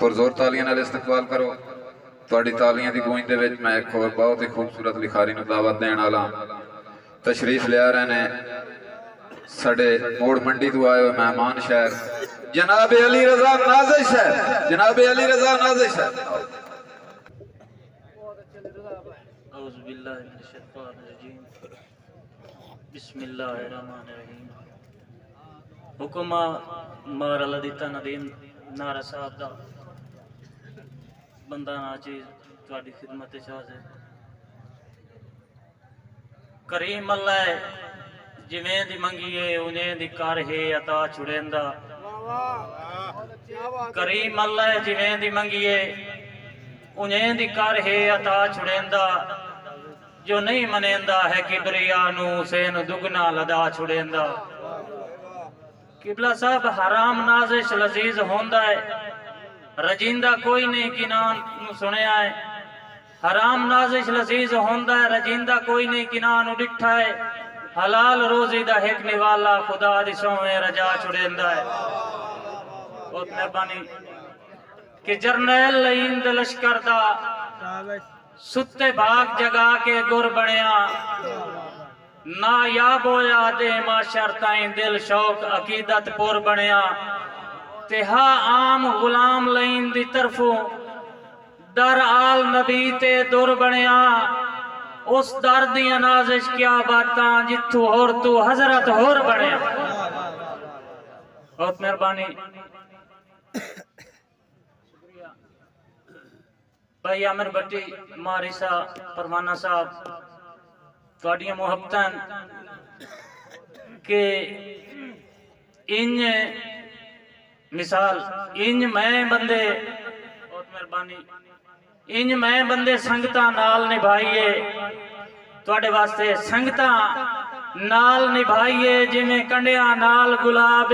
पुरजोर तालियां नाल इस्तकबाल करो। तुहाडी तालियां दी गूंज दे विच मैं एक होर बहुत ही खूबसूरत लिखारी नूं दावत देण वाला तशरीफ लिया रहे ने साडे मोड़ मंडी तो आए हुए मेहमान शहर जनाब अली रजा नाज़िश है। जनाब अली रजा नाज़िश है। हुक्मा मार लदीता नदीम नारा साहब दा बंदा नाची तुहाडी खिदमत च हाज़िर। करीम अल्लाह जिवें दी मंगीए उन्हें दी कर है अता छुड़ेंदा। करीम अल्लाह जिवें दी मंगीए उन्हें दी कर है अता छुड़ेंदा। जो नहीं मनेंदा है किबरिया नू हुसैन दुगना लदा छुड़ेंदा। किबला साहब हराम नाज़िश लजीज होंदा है रजिंदा कोई नहीं किनान नू सुनिया है। हराम नाज़िश लजीज होंदा है रजिंदा कोई नहीं किनान डिठा है। हलाल रोजी दा हिक निवाला खुदा दी सोवे रजा छुड़ेंदा है। बहुत मेहरबानी कि जरनैल लईन दे लश्कर दा सुत्ते भाग जगा के गुर बनिया। ना याब होया दे माशर ताईं दिल शौक अकीदत पुर बनिया। ते हा आम गुलाम लईन दी तरफों दर आल नबी ते दुर बनिया। उस दर दी नाज़िश क्या बातां जिथू होर तू हजरत होर बनिया। बहुत मेहरबानी भाई आमिर भट्टी मारी साहब परवाना साहब तुहाडियां मुहब्बतां के इंज मिसाल इंज मैं बंदे बहुत मेहरबानी इंज मैं बंदे संगतां नाल निभाइए तुहाडे वास्ते संगतां नाल निभाइए। जिवें कंडियां नाल गुलाब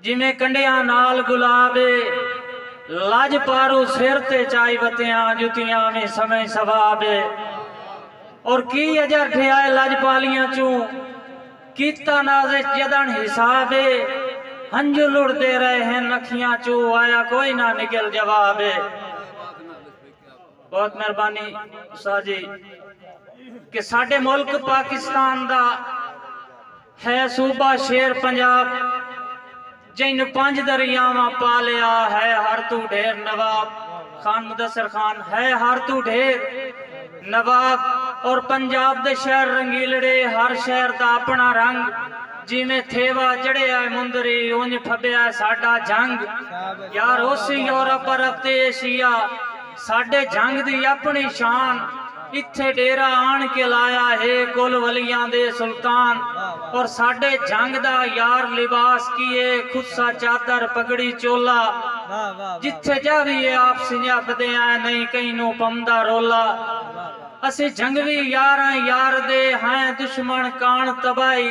जिवें कंडियां नाल गुलाब लाज पारू सिर ते चाई बतियां जुतियां में समय सवाब। और की अजर ठियाए लजपालियां चू कीता नाज़िश जदन हिसाब। हंजू लुड़ते रहे हैं अखियां चू आया कोई ना निकल जवाब। बहुत मेहरबानी साजी कि साडे मुल्क पाकिस्तान दा है सूबा शेर पंजाब जिन 5 दरियावां पालिया है हर तू ढेर नवाब। खान मुदस्सिर खान है हर तू ढेर नवाब। और पंजाब दे शहर रंगीलड़े हर शहर दा अपना रंग। जिमें थेवा जड़िया मुंदरी उंज फबिया साडा जंग। यार उसी यूरोप अरब ते एशिया साडे जंग दी अपनी शान। इत्थे डेरा आन के लाया है कुल वलियां दे सुल्तान। और साडे जंग दा यार लिबास किए खुस्सा चादर पगड़ी चोला। जिथे जाविए आप सिंजापदे हैं नहीं कहीं नू पमदा रोला। असी जंगवी यार यार दे हैं दुश्मन कान तबाई।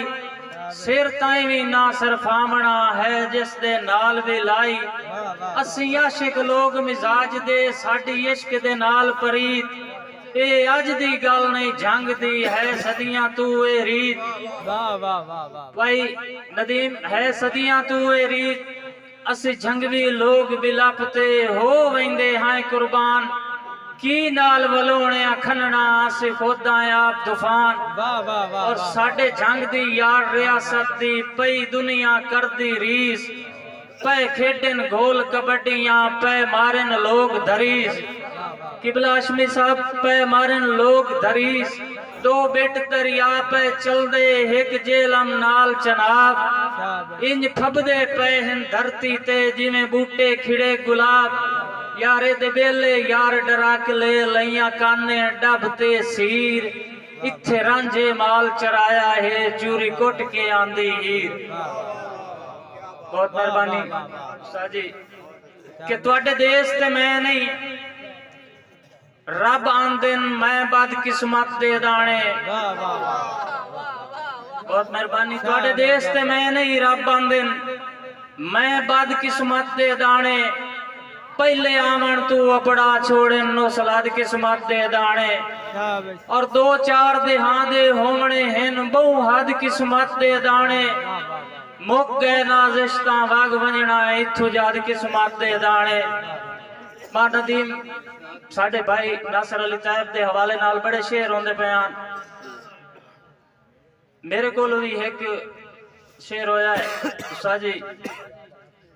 सिर ताई भी ना सरफामना है जिस दे नाल भी लाई। असी आशिक लोग मिजाज दे साडी इश्क दे नाल परीत। ए अज दी गल नहीं जंग दी है सदियां तू ए रीत। भाई नदीम है सदियां तू ए रीत। असी जंगवी लोग बिलपते हो वेंदे हैं कुर्बान। की नाल वलोने खनना असी खुद आप तूफान। और साडे जंग दी यार रियासत दी पई दुनिया कर दी रीस। पे खेडन गोल कबड्डियां पे मारन लोग धरीस। किबला अशमी साहब पे मारन लोग धरीस। 2 बेट दरिया पे चल दे एक जेलम नाल चनाब। इंज फबदे पे हैं धरती ते जिवें बूटे खिड़े गुलाब। यारे दे बेले यार डरा के ले लइया काने डब ते सीर। इत्थे रांझे माल चराया है चूरी कुट के आंदी हीर। बहुत मेहरबानी साजी कि तुहाडे देश ते मैं नहीं रब आंदन मैं बदकिस्मत दे दाने। बहुत मेहरबानी तुहाडे देश ते मैं नहीं रब आंदन मैं बदकिस्मत दे दाने। पहले आवन तू अपड़ा छोड़े नो सलाद किस्मत दे दाने। और 2-4 देहां दे होमने हैं बहु हद किस्मत दे दाने। मुक गए नाज़िश्तां वग वंजना है इत्थों जाद किस्मत दे दाने। मां नदीम साडे भाई नासर अली तायब दे हवाले नाल बड़े शेर होंदे पयान। मेरे कोल भी एक शेर होया है साजी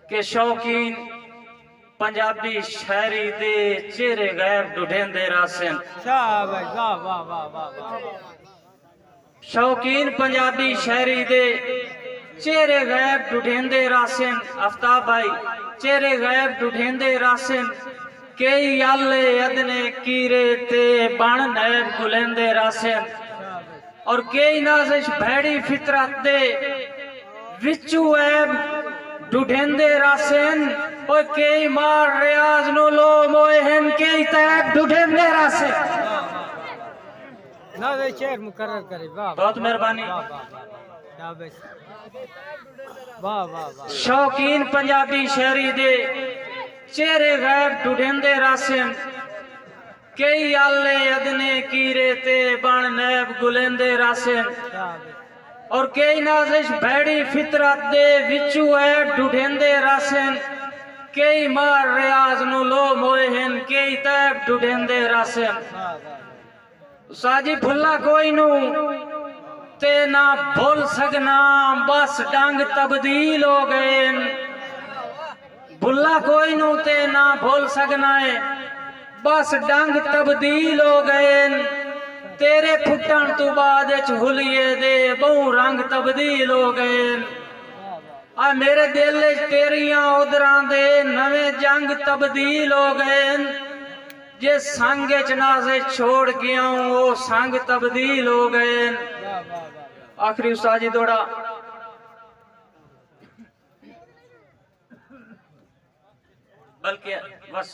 के शौकीन पंजाबी शायरी दे चेहरे गैब ढूंढेंदे रासन। शौकीन पंजाबी शायरी दे चेहरे गैब ढूंढेंदे रासन। आफ्ताब भाई चेहरे गैब ढूंढेंदे रासन। कई आले अदने कीरे ते बण नैब गुलेंदे रासन। और कई नाज़िश भैड़ी फितरत दे विचू ऐब ढूंढेंदे रासन। और कई मार रियाज नो लो मोए हन कई तैब ढूंढेंदे रासन। ना वे शेर मुकर्रर करे। वाह बहुत मेहरबानी। वाह वाह। शौकीन पंजाबी शायरी दे चेहरे गैब ढूंढेंदे रासन। कई आले अदने कीरे ते बण नैब गुलेंदे रासन। और कई नाज़िश भैड़ी फितरत दे विचू ऐब ढूंढेंदे रासन। कई मार रियाज नु लो मोए हन कई तैब ढूंढेंदे रासन। साजी भुल्ला कोई नू ते ना भूल सकना बस डंग तब्दील हो गए। भुल्ला कोई नू ते ना भूल सकना है बस डंग तब्दील हो गए। तेरे फुटन तू बाद हुलिये दे बहु रंग तब्दील हो गए। आ मेरे दिल तेरिया उदरां दे नवे जंग तब्दील हो गए। जे संग च नाज़े छोड़ गया हूं वो संग तब्दील हो गए। आखिरी उस्ताद जी दौड़ा बल्कि बस